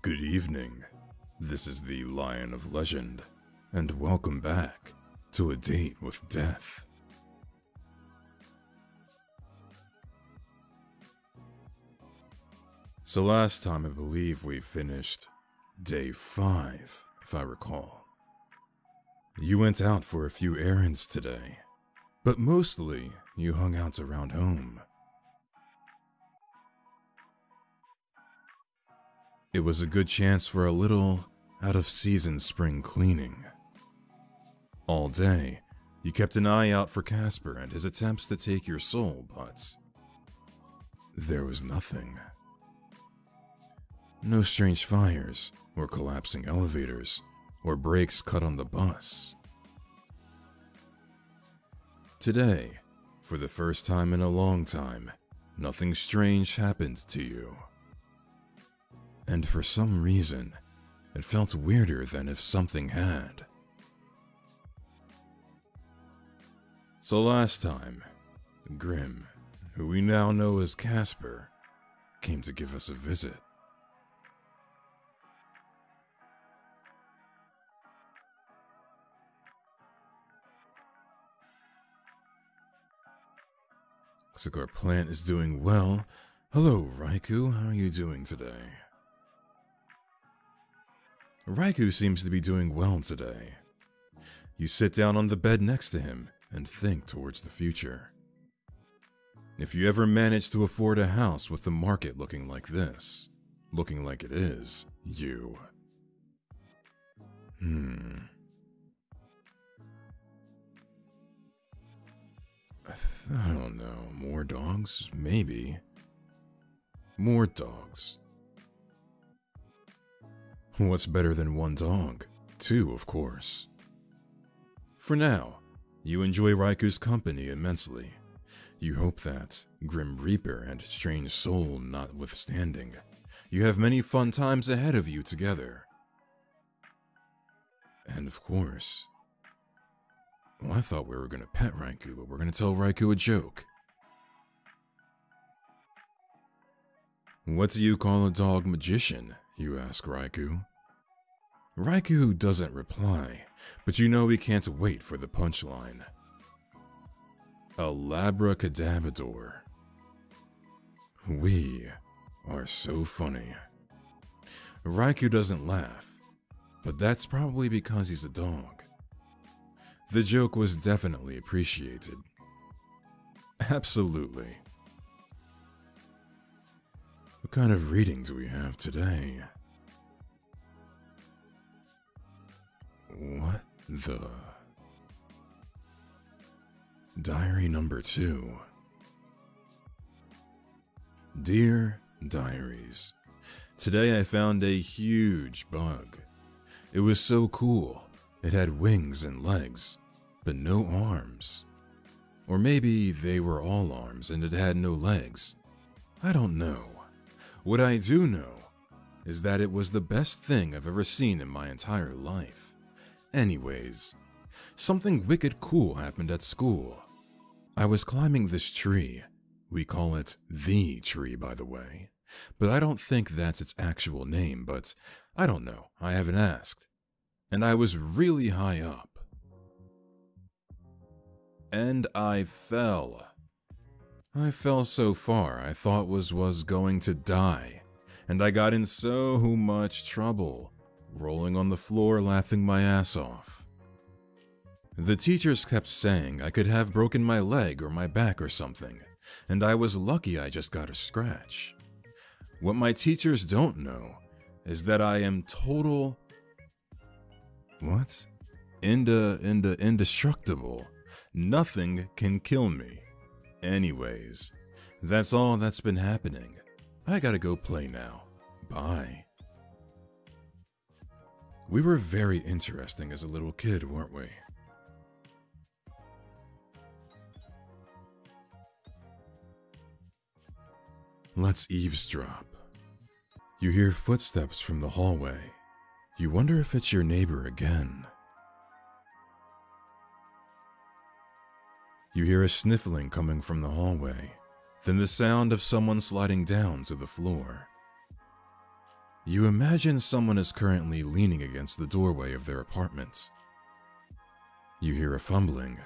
Good evening. This is the Lion of Legend, and welcome back to A Date with Death. So last time I believe we finished day 5, if I recall. You went out for a few errands today, but mostly you hung out around home. It was a good chance for a little out-of-season spring cleaning. All day, you kept an eye out for Casper and his attempts to take your soul, but there was nothing. No strange fires, or collapsing elevators, or brakes cut on the bus. Today, for the first time in a long time, nothing strange happened to you. And for some reason, it felt weirder than if something had. So last time, Grim, who we now know as Casper, came to give us a visit. Looks like our plant is doing well. Hello, Raikou, how are you doing today? Raikou seems to be doing well today. You sit down on the bed next to him and think towards the future. If you ever manage to afford a house with the market looking like this, looking like it is, you... I don't know, more dogs? Maybe. More dogs. What's better than one dog? 2, of course. For now, you enjoy Raikou's company immensely. You hope that, Grim Reaper and Strange Soul notwithstanding, you have many fun times ahead of you together. And of course... Well, I thought we were going to pet Raikou, but we're going to tell Raikou a joke. What do you call a dog magician? You ask Raikou. Raikou doesn't reply, but you know he can't wait for the punchline. A labracadabrador. We are so funny. Raikou doesn't laugh, but that's probably because he's a dog. The joke was definitely appreciated. Absolutely. What kind of reading do we have today? What the... Diary number 2. Dear Diaries, today I found a huge bug. It was so cool. It had wings and legs, but no arms. Or maybe they were all arms and it had no legs. I don't know. What I do know is that it was the best thing I've ever seen in my entire life. Anyways, something wicked cool happened at school. I was climbing this tree. We call it the tree, by the way. But I don't think that's its actual name, but I don't know. I haven't asked. And I was really high up. And I fell. I fell so far I thought was going to die. And I got in so much trouble, rolling on the floor laughing my ass off. The teachers kept saying I could have broken my leg or my back or something, and I was lucky I just got a scratch. What my teachers don't know is that I am total... What? Indestructible. Nothing can kill me. Anyways, that's all that's been happening. I gotta go play now. Bye. We were very interesting as a little kid, weren't we? Let's eavesdrop. You hear footsteps from the hallway. You wonder if it's your neighbor again. You hear a sniffling coming from the hallway, then the sound of someone sliding down to the floor. You imagine someone is currently leaning against the doorway of their apartment. You hear a fumbling,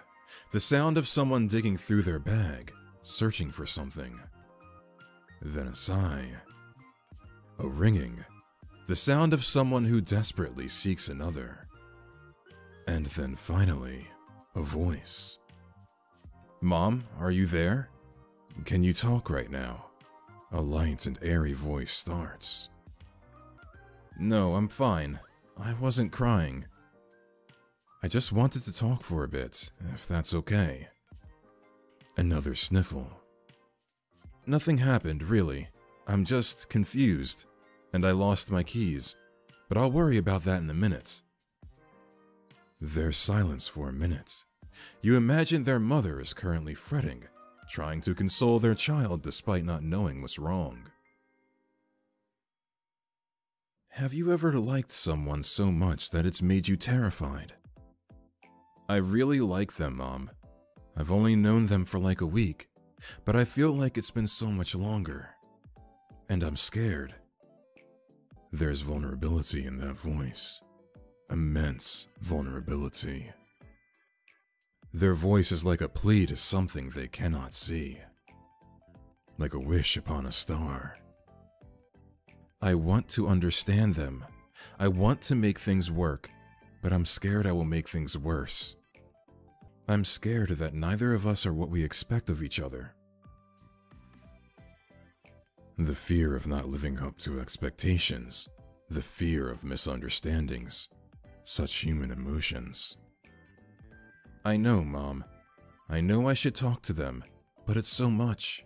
the sound of someone digging through their bag, searching for something. Then a sigh. A ringing, the sound of someone who desperately seeks another. And then finally, a voice. "Mom, are you there? Can you talk right now?" A light and airy voice starts. "No, I'm fine. I wasn't crying. I just wanted to talk for a bit, if that's okay." Another sniffle. "Nothing happened, really. I'm just confused, and I lost my keys, but I'll worry about that in a minute." There's silence for a minute. You imagine their mother is currently fretting, trying to console their child despite not knowing what's wrong. Have you ever liked someone so much that it's made you terrified? "I really like them, Mom. I've only known them for like a week, but I feel like it's been so much longer. And I'm scared." There's vulnerability in that voice. Immense vulnerability. Their voice is like a plea to something they cannot see. Like a wish upon a star. I want to understand them. I want to make things work, but I'm scared I will make things worse. I'm scared that neither of us are what we expect of each other. The fear of not living up to expectations. The fear of misunderstandings. Such human emotions. I know, Mom. I know I should talk to them, but it's so much.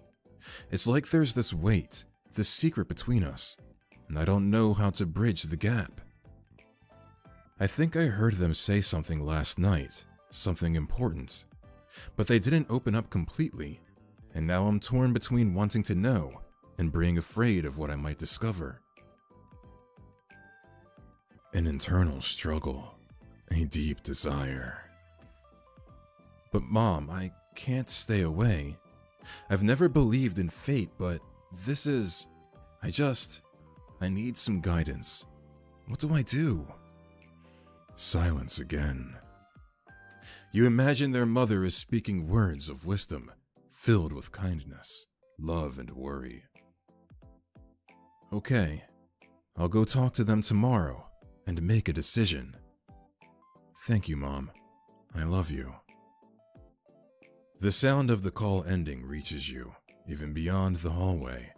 It's like there's this weight, this secret between us, and I don't know how to bridge the gap. I think I heard them say something last night, something important, but they didn't open up completely, and now I'm torn between wanting to know and being afraid of what I might discover. An internal struggle, a deep desire. But Mom, I can't stay away. I've never believed in fate, but this is... I need some guidance. What do I do? Silence again. You imagine their mother is speaking words of wisdom, filled with kindness, love, and worry. Okay, I'll go talk to them tomorrow and make a decision. Thank you, Mom. I love you. The sound of the call ending reaches you, even beyond the hallway,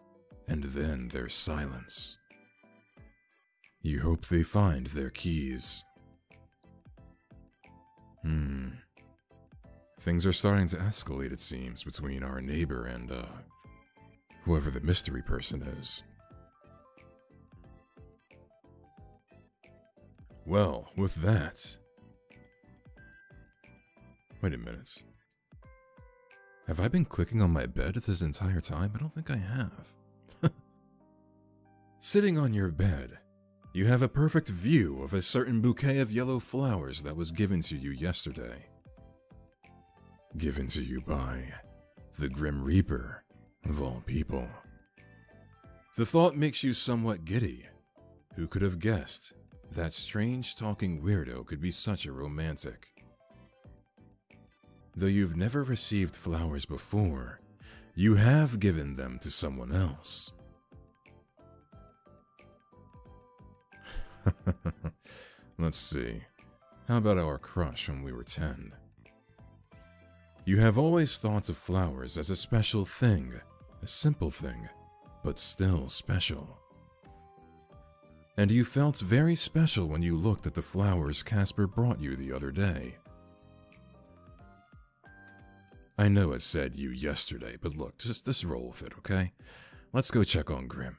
and then there's silence. You hope they find their keys. Things are starting to escalate, it seems, between our neighbor and, whoever the mystery person is. Well, with that... Wait a minute. Have I been clicking on my bed this entire time? I don't think I have. Sitting on your bed, you have a perfect view of a certain bouquet of yellow flowers that was given to you yesterday. Given to you by the Grim Reaper, of all people. The thought makes you somewhat giddy. Who could have guessed that strange talking weirdo could be such a romantic? Though you've never received flowers before, you have given them to someone else. Let's see. How about our crush when we were 10? You have always thought of flowers as a special thing, a simple thing, but still special. And you felt very special when you looked at the flowers Casper brought you the other day. I know it said you yesterday, but look, just roll with it, okay? Let's go check on Grim.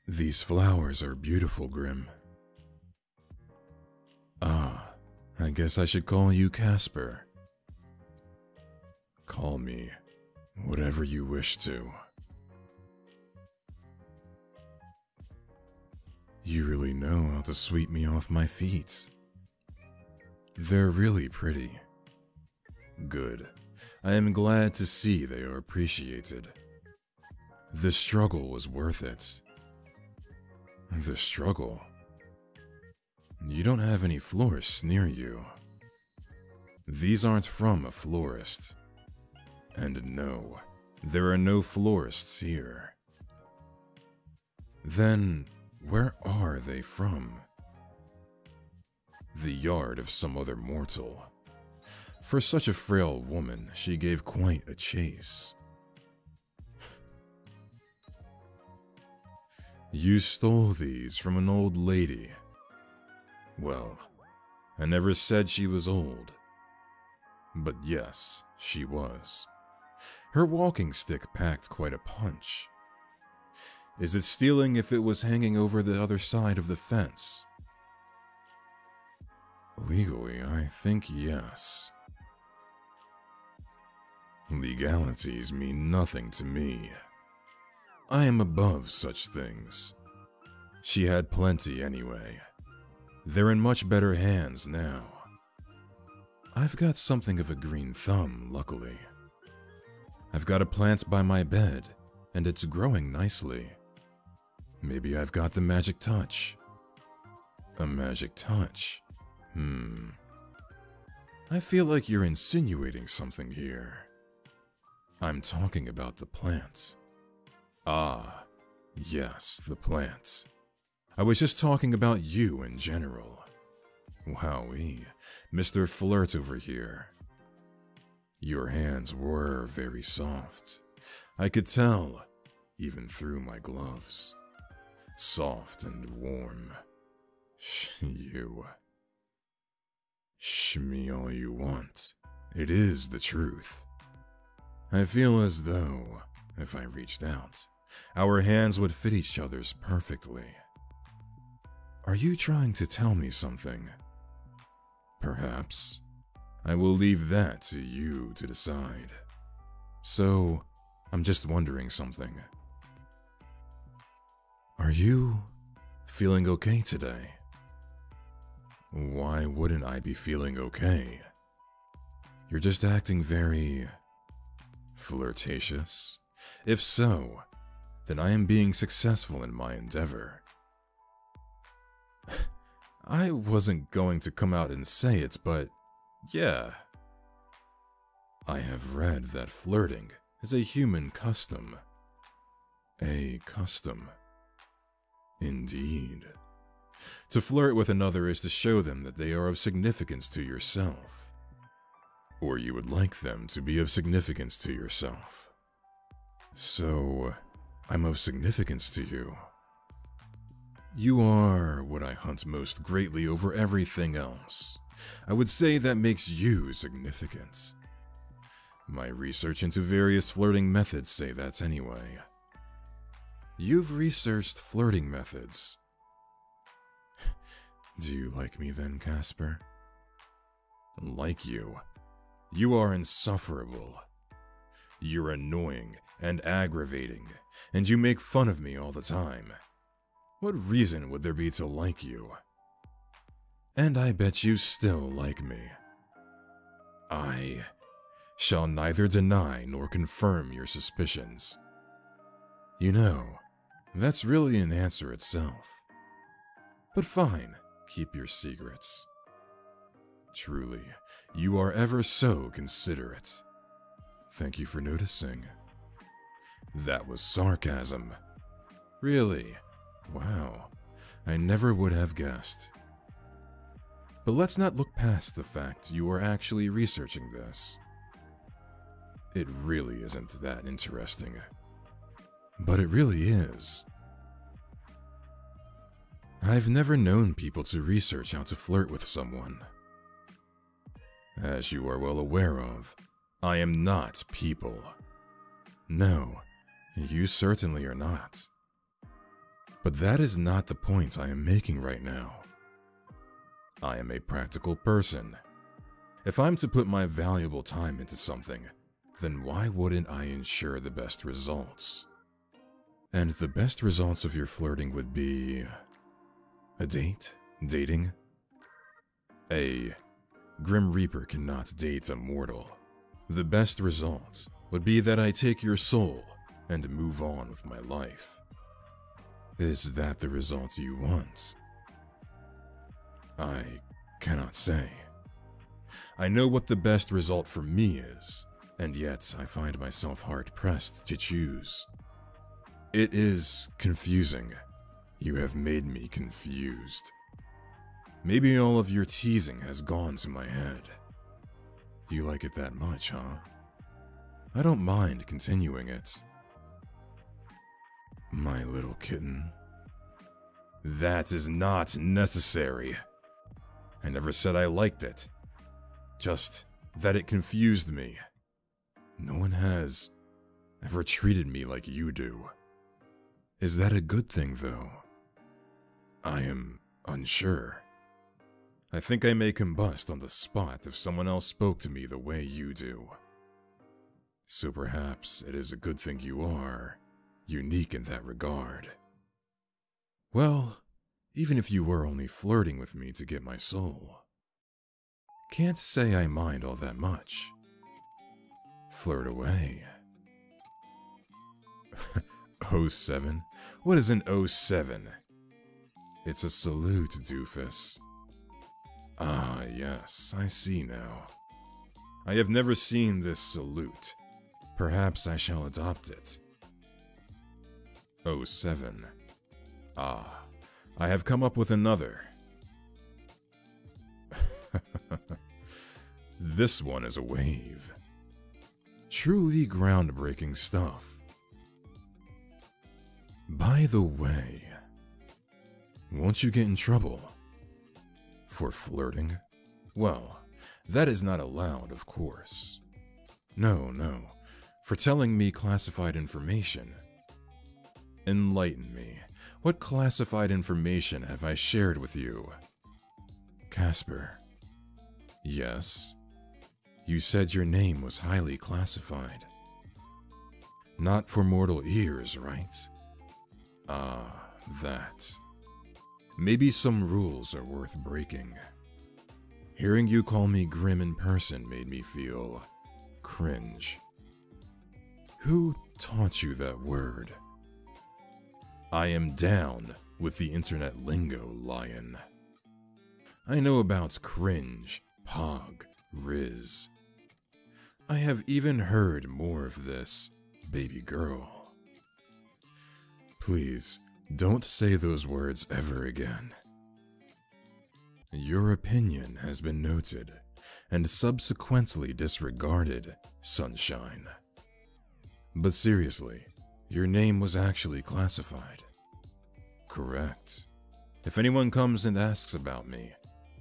These flowers are beautiful, Grim. Ah, I guess I should call you Casper. Call me whatever you wish to. You really know how to sweep me off my feet. They're really pretty. Good. I am glad to see they are appreciated. The struggle was worth it. The struggle? You don't have any florists near you. These aren't from a florist. And no, there are no florists here. Then, where are they from? The yard of some other mortal. For such a frail woman, she gave quite a chase. You stole these from an old lady. Well, I never said she was old. But yes, she was. Her walking stick packed quite a punch. Is it stealing if it was hanging over the other side of the fence? Legally, I think yes. Legalities mean nothing to me. I am above such things. She had plenty anyway. They're in much better hands now. I've got something of a green thumb, luckily. I've got a plant by my bed, and it's growing nicely. Maybe I've got the magic touch. A magic touch? I feel like you're insinuating something here. I'm talking about the plant. Ah, yes, the plant. I was just talking about you in general. Wowee, Mr. Flirt over here. Your hands were very soft. I could tell, even through my gloves. Soft and warm. You. Shh me all you want. It is the truth. I feel as though, if I reached out, our hands would fit each other's perfectly. Are you trying to tell me something? Perhaps. I will leave that to you to decide. So, I'm just wondering something. Are you feeling okay today? Why wouldn't I be feeling okay? You're just acting very flirtatious. If so, then I am being successful in my endeavor. I wasn't going to come out and say it, but yeah. I have read that flirting is a human custom. A custom. Indeed. To flirt with another is to show them that they are of significance to yourself. Or you would like them to be of significance to yourself. So, I'm of significance to you. You are what I hunt most greatly over everything else. I would say that makes you significant. My research into various flirting methods say that anyway. You've researched flirting methods. Do you like me then, Casper? Like you. You are insufferable. You're annoying and aggravating, and you make fun of me all the time. What reason would there be to like you? And I bet you still like me. I shall neither deny nor confirm your suspicions. You know, that's really an answer itself. But fine, keep your secrets. Truly, you are ever so considerate. Thank you for noticing. That was sarcasm. Really? Wow, I never would have guessed. But let's not look past the fact you are actually researching this. It really isn't that interesting. But it really is. I've never known people to research how to flirt with someone. As you are well aware of, I am not people. No, you certainly are not. But that is not the point I am making right now. I am a practical person. If I'm to put my valuable time into something, then why wouldn't I ensure the best results? And the best results of your flirting would be A date? Dating? A Grim Reaper cannot date a mortal. The best result would be that I take your soul and move on with my life. Is that the result you want? I cannot say. I know what the best result for me is, and yet I find myself hard-pressed to choose. It is confusing. You have made me confused. Maybe all of your teasing has gone to my head. You like it that much, huh? I don't mind continuing it. My little kitten. That is not necessary. I never said I liked it. Just that it confused me. No one has ever treated me like you do. Is that a good thing, though? I am unsure. I think I may combust on the spot if someone else spoke to me the way you do. So perhaps it is a good thing you are unique in that regard. Well, even if you were only flirting with me to get my soul, can't say I mind all that much. Flirt away. 07? What is an 07? It's a salute, doofus. Ah, yes, I see now. I have never seen this salute. Perhaps I shall adopt it. 07. Ah, I have come up with another. This one is a wave. Truly groundbreaking stuff. By the way, won't you get in trouble? For flirting? Well, that is not allowed, of course. No, for telling me classified information. Enlighten me. What classified information have I shared with you? Casper. Yes. You said your name was highly classified. Not for mortal ears, right? Ah, that. Maybe some rules are worth breaking. Hearing you call me Grim in person made me feel cringe. Who taught you that word? I am down with the internet lingo, lion. I know about cringe, pog, riz. I have even heard more of this, baby girl. Please, don't say those words ever again. Your opinion has been noted and subsequently disregarded, sunshine. But seriously, your name was actually classified. Correct. If anyone comes and asks about me,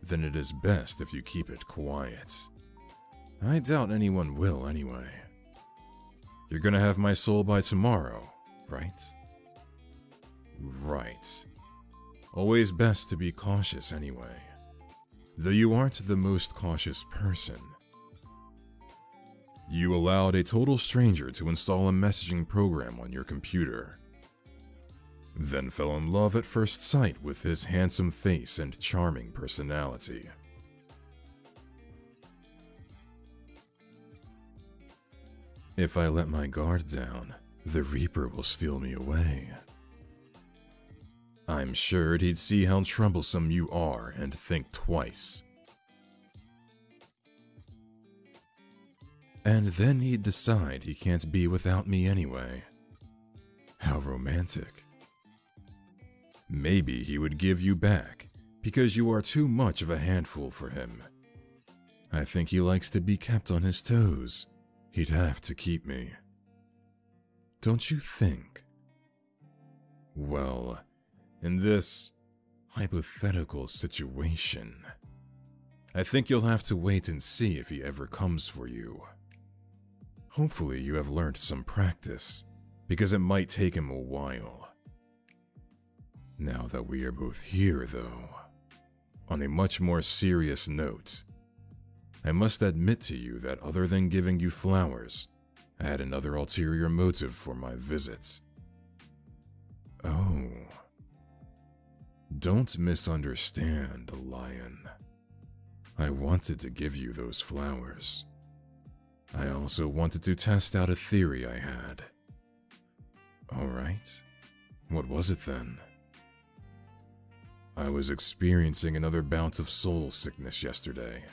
then it is best if you keep it quiet. I doubt anyone will anyway. You're gonna have my soul by tomorrow, right? Right. Always best to be cautious anyway. Though you aren't the most cautious person. You allowed a total stranger to install a messaging program on your computer. Then fell in love at first sight with his handsome face and charming personality. If I let my guard down, the Reaper will steal me away. I'm sure he'd see how troublesome you are and think twice. And then he'd decide he can't be without me anyway. How romantic. Maybe he would give you back because you are too much of a handful for him. I think he likes to be kept on his toes. He'd have to keep me. Don't you think? Well, in this hypothetical situation, I think you'll have to wait and see if he ever comes for you. Hopefully you have learned some practice, because it might take him a while. Now that we are both here, though, on a much more serious note, I must admit to you that other than giving you flowers, I had another ulterior motive for my visit. Oh. Don't misunderstand, Lion. I wanted to give you those flowers. I also wanted to test out a theory I had. Alright, what was it then? I was experiencing another bout of soul sickness yesterday.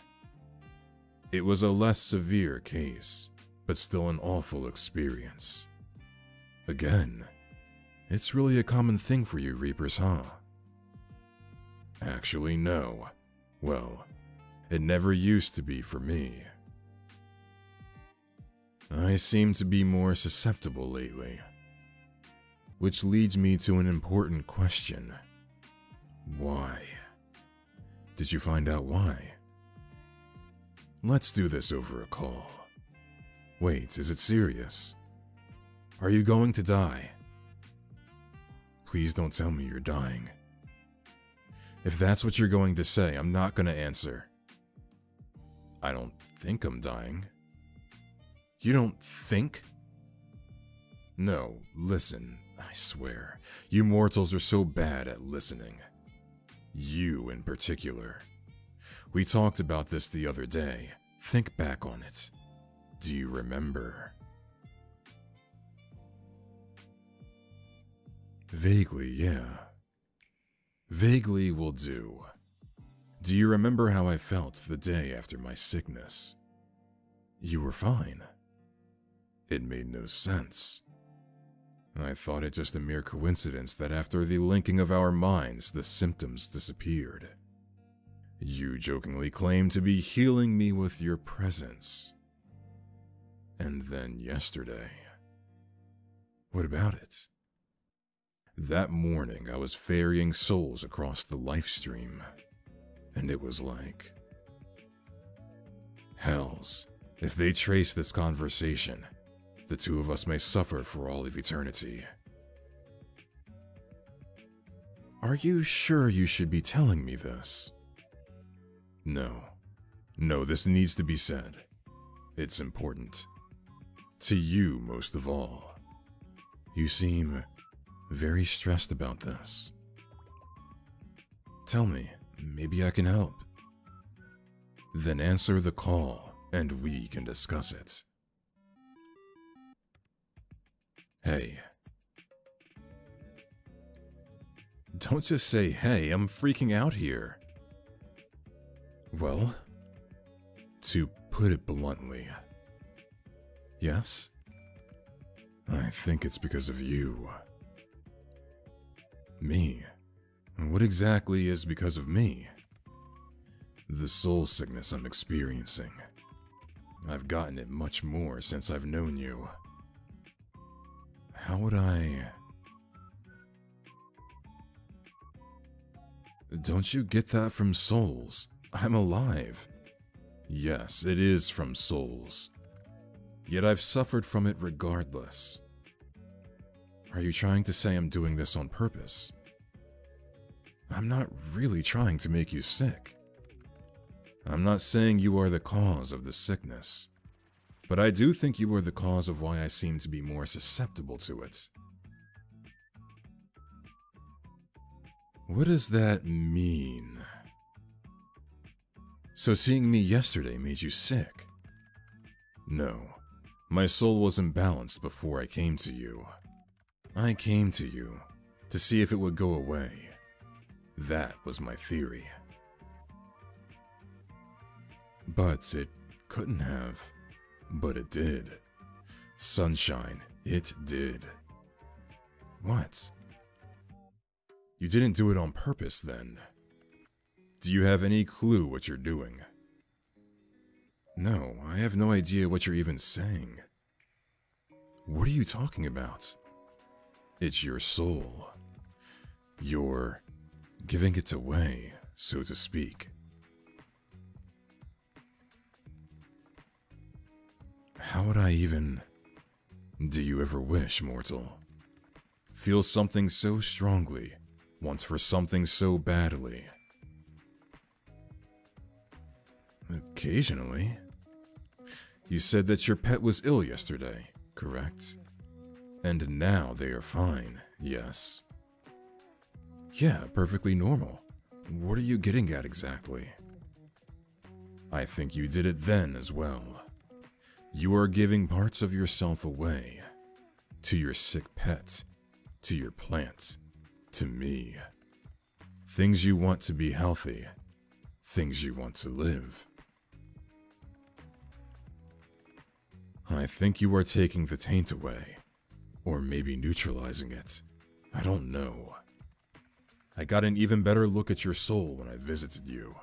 It was a less severe case, but still an awful experience. Again, it's really a common thing for you Reapers, huh? Actually, no. Well, it never used to be for me. I seem to be more susceptible lately. Which leads me to an important question. Why? Did you find out why? Let's do this over a call. Wait, is it serious? Are you going to die? Please don't tell me you're dying. If that's what you're going to say, I'm not going to answer. I don't think I'm dying. You don't think? No, listen, I swear. You mortals are so bad at listening. You in particular. We talked about this the other day. Think back on it. Do you remember? Vaguely, yeah. Vaguely will do. Do you remember how I felt the day after my sickness? You were fine. It made no sense. I thought it just a mere coincidence that after the linking of our minds, the symptoms disappeared. You jokingly claimed to be healing me with your presence. And then yesterday. What about it? That morning, I was ferrying souls across the life stream, and it was like, hells, if they trace this conversation, the two of us may suffer for all of eternity. Are you sure you should be telling me this? No, this needs to be said. It's important. To you most of all. You seem very stressed about this. Tell me, maybe I can help. Then answer the call and we can discuss it. Hey. Don't just say hey, I'm freaking out here. Well, to put it bluntly, yes? I think it's because of you. Me? What exactly is because of me? The soul sickness I'm experiencing. I've gotten it much more since I've known you. How would I... Don't you get that from souls? I'm alive. Yes, it is from souls. Yet I've suffered from it regardless. Are you trying to say I'm doing this on purpose? I'm not really trying to make you sick. I'm not saying you are the cause of the sickness, but I do think you are the cause of why I seem to be more susceptible to it. What does that mean? So seeing me yesterday made you sick? No, my soul was imbalanced before I came to you. I came to you to see if it would go away. That was my theory. But it couldn't have. But it did. Sunshine, it did. What? You didn't do it on purpose then. Do you have any clue what you're doing? No, I have no idea what you're even saying. What are you talking about? It's your soul. You're giving it away, so to speak. How would I even... Do you ever wish, mortal? Feel something so strongly, want for something so badly? Occasionally. You said that your pet was ill yesterday, correct? And now they are fine, yes? Yeah, perfectly normal. What are you getting at exactly? I think you did it then as well. You are giving parts of yourself away. To your sick pet, to your plant, to me. Things you want to be healthy, things you want to live. I think you are taking the taint away, or maybe neutralizing it. I don't know. I got an even better look at your soul when I visited you.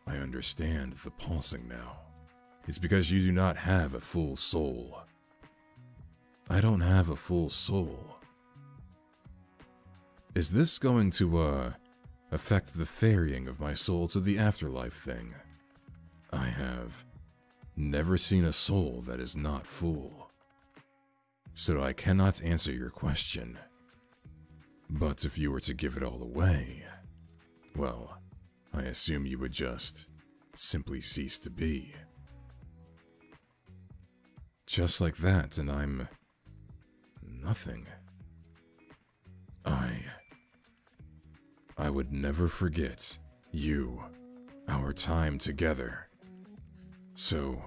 I understand the pulsing now. It's because you do not have a full soul. I don't have a full soul. Is this going to, affect the ferrying of my soul to the afterlife thing? I have never seen a soul that is not full. So I cannot answer your question. But if you were to give it all away, well, I assume you would just simply cease to be. Just like that, and I'm nothing. I would never forget you, our time together. So,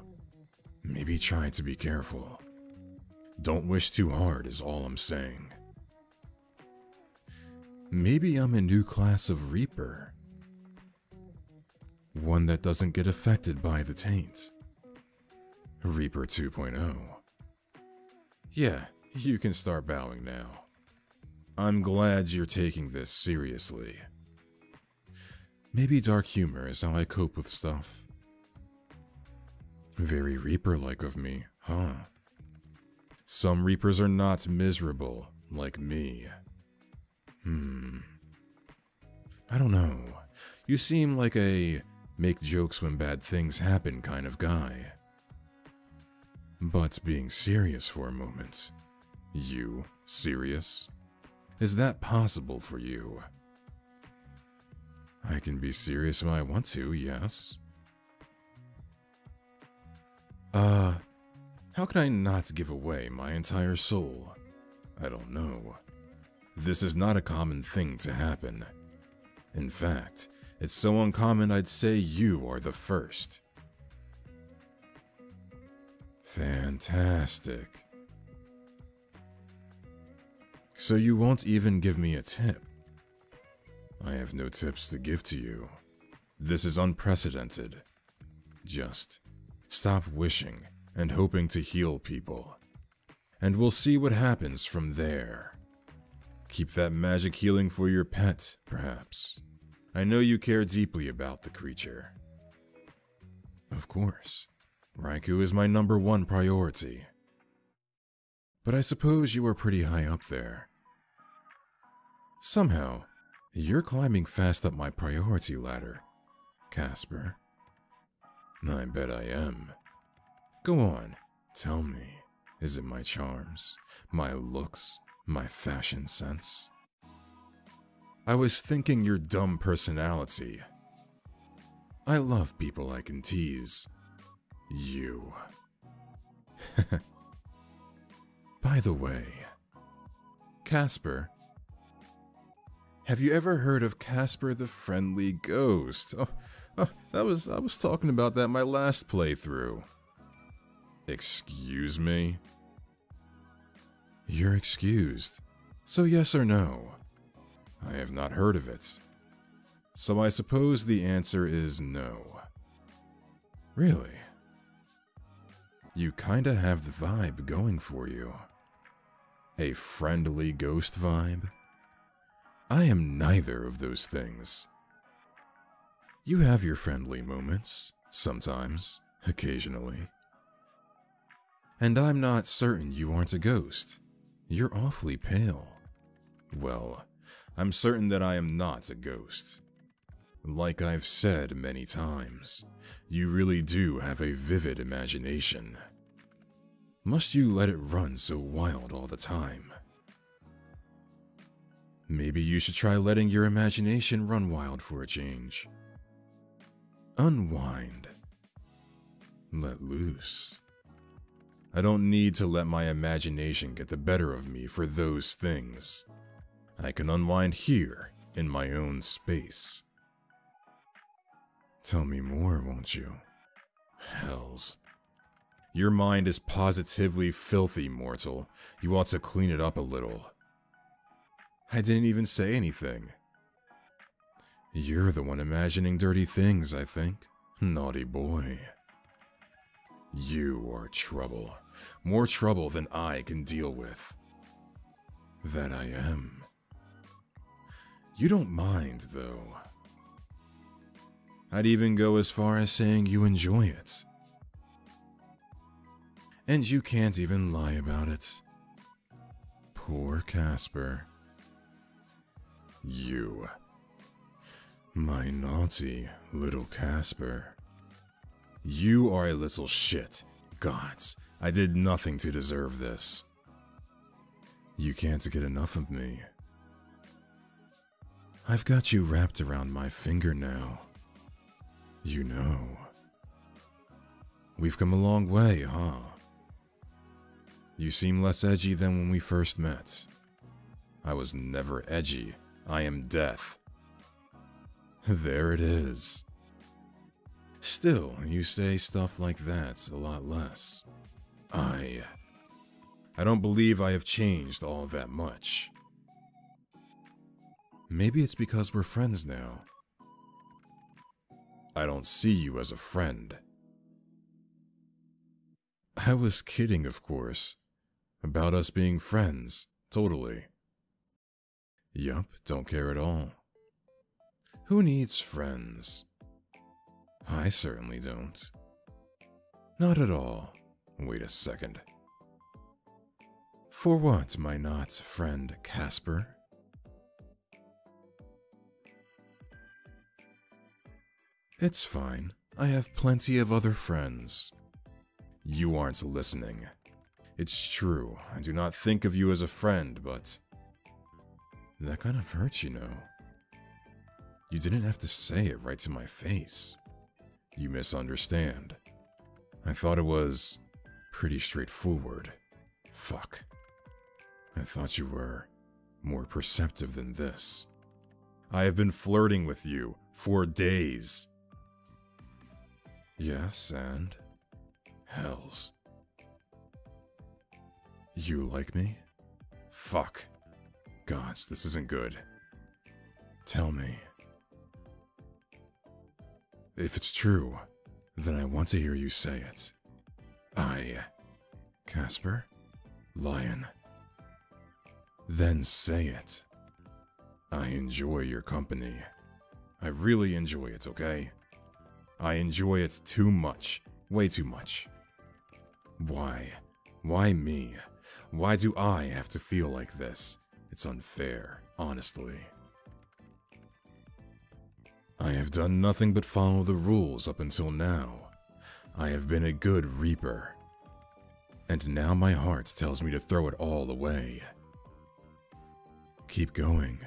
maybe try to be careful. Don't wish too hard is all I'm saying. Maybe I'm a new class of Reaper. One that doesn't get affected by the taint. Reaper 2.0. Yeah, you can start bowing now. I'm glad you're taking this seriously. Maybe dark humor is how I cope with stuff. Very Reaper-like of me, huh? Some Reapers are not miserable, like me. I don't know. You seem like a make jokes when bad things happen kind of guy. But being serious for a moment. You serious? Is that possible for you? I can be serious when I want to, yes. How can I not give away my entire soul? I don't know. This is not a common thing to happen. In fact, it's so uncommon I'd say you are the first. Fantastic. So you won't even give me a tip? I have no tips to give to you. This is unprecedented. Just stop wishing and hoping to heal people. And we'll see what happens from there. Keep that magic healing for your pet, perhaps. I know you care deeply about the creature. Of course. Raikou is my #1 priority. But I suppose you are pretty high up there. Somehow, you're climbing fast up my priority ladder, Casper. I bet I am. Go on, tell me, is it my charms, my looks, my fashion sense? I was thinking your dumb personality. I love people I can tease. You. By the way, Casper. Have you ever heard of Casper the Friendly Ghost? I was talking about that my last playthrough. Excuse me? You're excused. So yes or no? I have not heard of it. So I suppose the answer is no. Really? You kinda have the vibe going for you. A friendly ghost vibe? I am neither of those things. You have your friendly moments, sometimes, occasionally. And I'm not certain you aren't a ghost. You're awfully pale. Well, I'm certain that I am not a ghost. Like I've said many times, you really do have a vivid imagination. Must you let it run so wild all the time? Maybe you should try letting your imagination run wild for a change. Unwind. Let loose. I don't need to let my imagination get the better of me for those things. I can unwind here, in my own space. Tell me more, won't you? Hells. Your mind is positively filthy, mortal. You ought to clean it up a little. I didn't even say anything. You're the one imagining dirty things, I think. Naughty boy. You are trouble. More trouble than I can deal with. That I am. You don't mind, though. I'd even go as far as saying you enjoy it. And you can't even lie about it. Poor Casper. You. My naughty little Casper. You are a little shit. Gods, I did nothing to deserve this. You can't get enough of me. I've got you wrapped around my finger now. You know. We've come a long way, huh? You seem less edgy than when we first met. I was never edgy. I am death. There it is. Still, you say stuff like that a lot less. I don't believe I have changed all that much. Maybe it's because we're friends now. I don't see you as a friend. I was kidding, of course. About us being friends, totally. Yup, don't care at all. Who needs friends? I certainly don't. Not at all. Wait a second. For what, my not friend Casper? It's fine. I have plenty of other friends. You aren't listening. It's true, I do not think of you as a friend, but that kind of hurts, you know. You didn't have to say it right to my face. You misunderstand. I thought it was pretty straightforward. Fuck. I thought you were more perceptive than this. I have been flirting with you for days. Yes, and? Hells. You like me? Fuck. Gods, this isn't good. Tell me. If it's true, then I want to hear you say it. Casper? Lion. Then say it. I enjoy your company. I really enjoy it, okay? I enjoy it too much. Way too much. Why? Why me? Why do I have to feel like this? It's unfair, honestly. I have done nothing but follow the rules up until now. I have been a good reaper. And now my heart tells me to throw it all away. Keep going.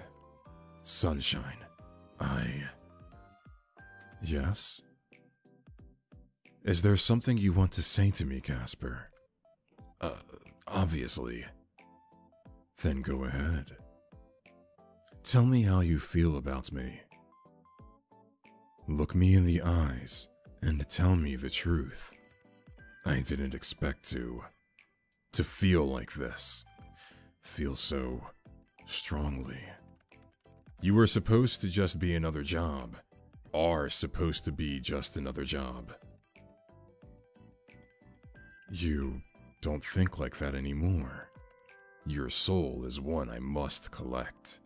Sunshine. Yes? Is there something you want to say to me, Casper? Obviously. Then go ahead. Tell me how you feel about me. Look me in the eyes and tell me the truth. I didn't expect to feel like this. Feel so strongly. You were supposed to just be another job. Are supposed to be just another job. You don't think like that anymore. Your soul is one I must collect.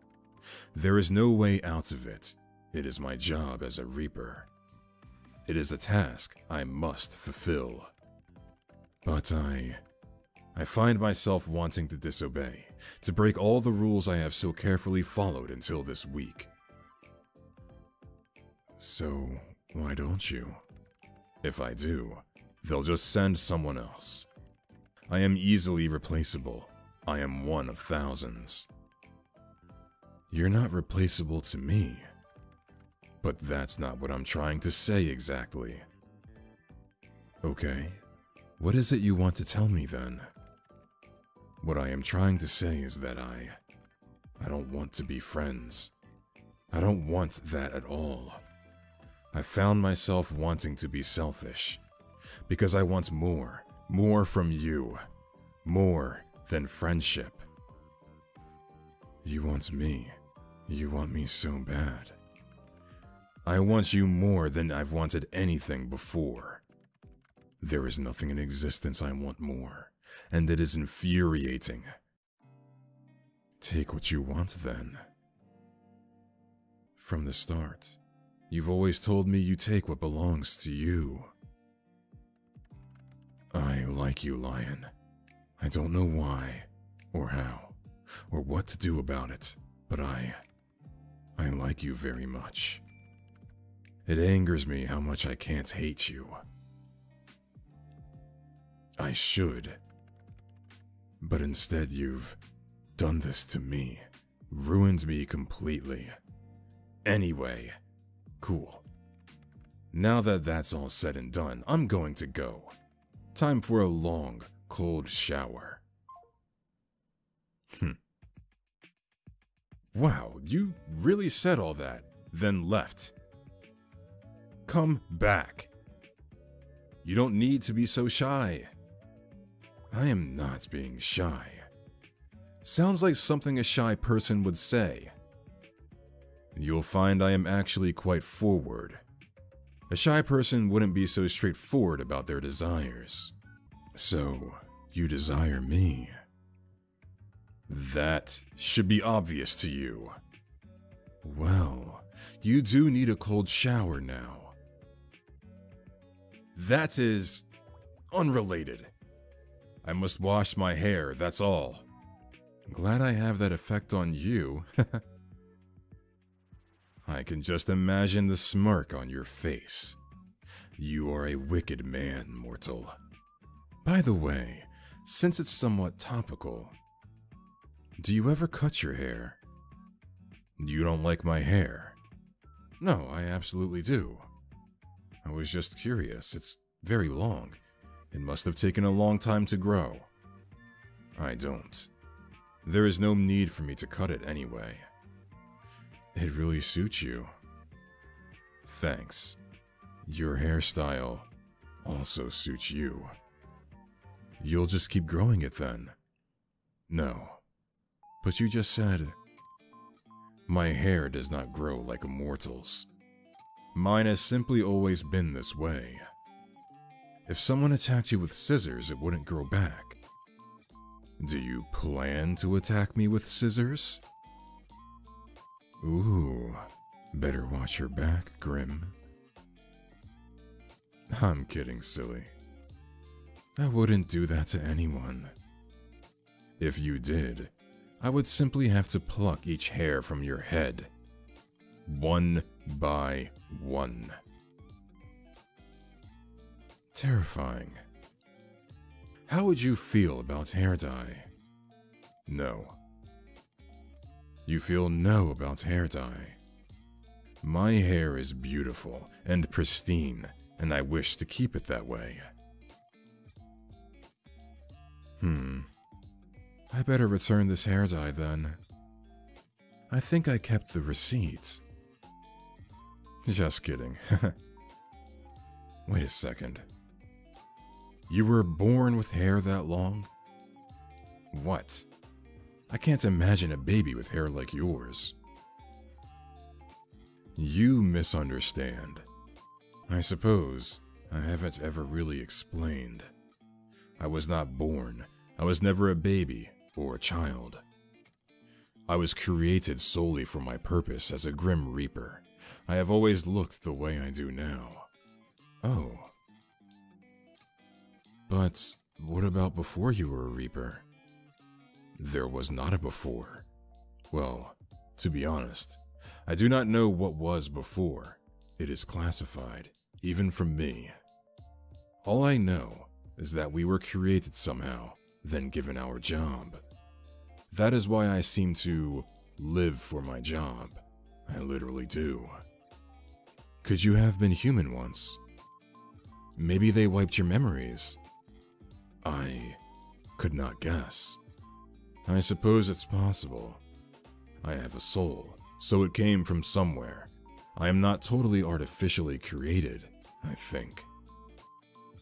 There is no way out of it. It is my job as a reaper. It is a task I must fulfill. But I find myself wanting to disobey, to break all the rules I have so carefully followed until this week. So, why don't you? If I do, they'll just send someone else. I am easily replaceable. I am one of thousands. You're not replaceable to me. But that's not what I'm trying to say exactly. Okay, what is it you want to tell me then? What I am trying to say is that I don't want to be friends. I don't want that at all. I found myself wanting to be selfish because I want more from you, more than friendship. You want me so bad. I want you more than I've wanted anything before. There is nothing in existence I want more, and it is infuriating. Take what you want then. From the start, you've always told me you take what belongs to you. I like you, Lion. I don't know why, or how, or what to do about it, but I like you very much. It angers me how much I can't hate you. I should. But instead you've done this to me, ruined me completely. Anyway, cool. Now that that's all said and done, I'm going to go. Time for a long, cold shower. Wow, you really said all that, then left. Come back. You don't need to be so shy. I am not being shy. Sounds like something a shy person would say. You'll find I am actually quite forward. A shy person wouldn't be so straightforward about their desires. So, you desire me. That should be obvious to you. Well, you do need a cold shower now. That is unrelated. I must wash my hair, that's all. Glad I have that effect on you. I can just imagine the smirk on your face. You are a wicked man, mortal. By the way, since it's somewhat topical, do you ever cut your hair? You don't like my hair? No, I absolutely do. I was just curious. It's very long. It must have taken a long time to grow. I don't. There is no need for me to cut it anyway. It really suits you. Thanks. Your hairstyle also suits you. You'll just keep growing it then? No. But you just said, my hair does not grow like a mortal's. Mine has simply always been this way. If someone attacked you with scissors, it wouldn't grow back. Do you plan to attack me with scissors? Ooh, better watch your back, Grim. I'm kidding, silly. I wouldn't do that to anyone. If you did, I would simply have to pluck each hair from your head, one by one. Terrifying. How would you feel about hair dye? No. You feel no about hair dye. My hair is beautiful and pristine, and I wish to keep it that way. I better return this hair dye then. I think I kept the receipt. Just kidding. Wait a second. You were born with hair that long? What? I can't imagine a baby with hair like yours. You misunderstand. I suppose I haven't ever really explained. I was not born. I was never a baby or a child. I was created solely for my purpose as a Grim Reaper. I have always looked the way I do now. Oh. But what about before you were a Reaper? There was not a before. Well, to be honest, I do not know what was before. It is classified, even from me. All I know is that we were created somehow, then given our job. That is why I seem to live for my job. I literally do. Could you have been human once? Maybe they wiped your memories. I could not guess. I suppose it's possible. I have a soul, so it came from somewhere. I am not totally artificially created, I think.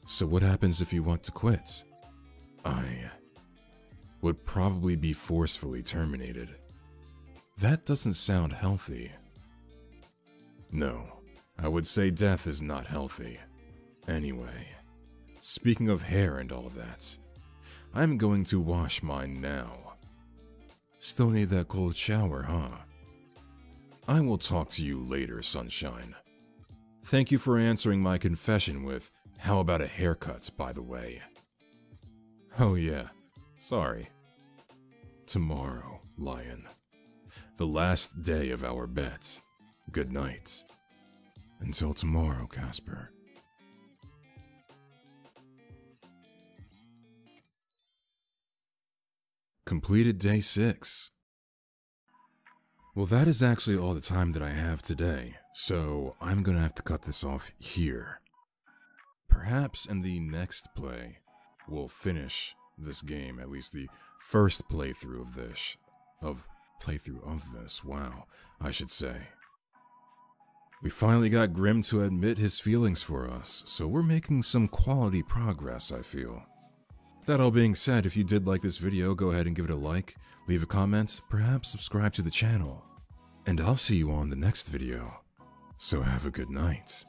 So what happens if you want to quit? I would probably be forcefully terminated. That doesn't sound healthy. No, I would say death is not healthy. Anyway, speaking of hair and all of that, I'm going to wash mine now. Still need that cold shower, huh? I will talk to you later, sunshine. Thank you for answering my confession with, how about a haircut, by the way? Oh yeah, sorry. Tomorrow, lion. The last day of our bet. Good night. Until tomorrow, Casper. Completed day 6. Well, that is actually all the time that I have today, so I'm gonna have to cut this off here. Perhaps in the next play, we'll finish this game, at least the first playthrough of this. Wow, I should say. We finally got Grim to admit his feelings for us, so we're making some quality progress, I feel. That all being said, if you did like this video, go ahead and give it a like, leave a comment, perhaps subscribe to the channel. And I'll see you on the next video. So have a good night.